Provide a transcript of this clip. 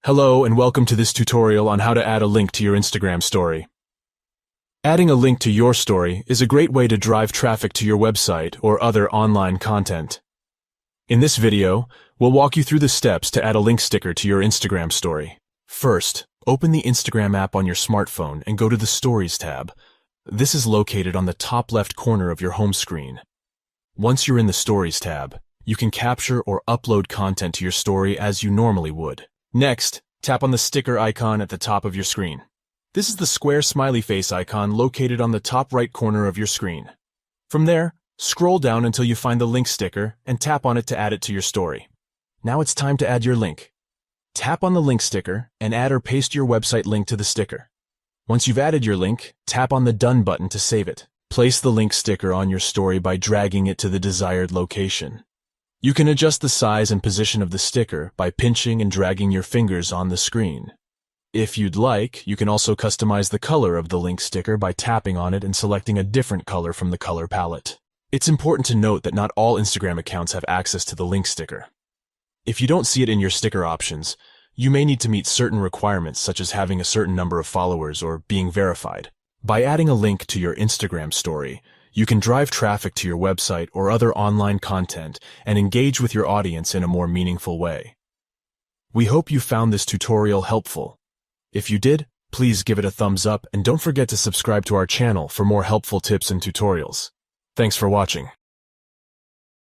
Hello and welcome to this tutorial on how to add a link to your Instagram story. Adding a link to your story is a great way to drive traffic to your website or other online content. In this video, we'll walk you through the steps to add a link sticker to your Instagram story. First, open the Instagram app on your smartphone and go to the Stories tab. This is located on the top left corner of your home screen. Once you're in the Stories tab, you can capture or upload content to your story as you normally would. Next, tap on the sticker icon at the top of your screen. This is the square smiley face icon located on the top right corner of your screen. From there, scroll down until you find the link sticker and tap on it to add it to your story. Now it's time to add your link. Tap on the link sticker and add or paste your website link to the sticker. Once you've added your link, tap on the Done button to save it. Place the link sticker on your story by dragging it to the desired location. You can adjust the size and position of the sticker by pinching and dragging your fingers on the screen. If you'd like, you can also customize the color of the link sticker by tapping on it and selecting a different color from the color palette. It's important to note that not all Instagram accounts have access to the link sticker. If you don't see it in your sticker options, you may need to meet certain requirements such as having a certain number of followers or being verified. By adding a link to your Instagram story, you can drive traffic to your website or other online content and engage with your audience in a more meaningful way. We hope you found this tutorial helpful. If you did, please give it a thumbs up and don't forget to subscribe to our channel for more helpful tips and tutorials. Thanks for watching.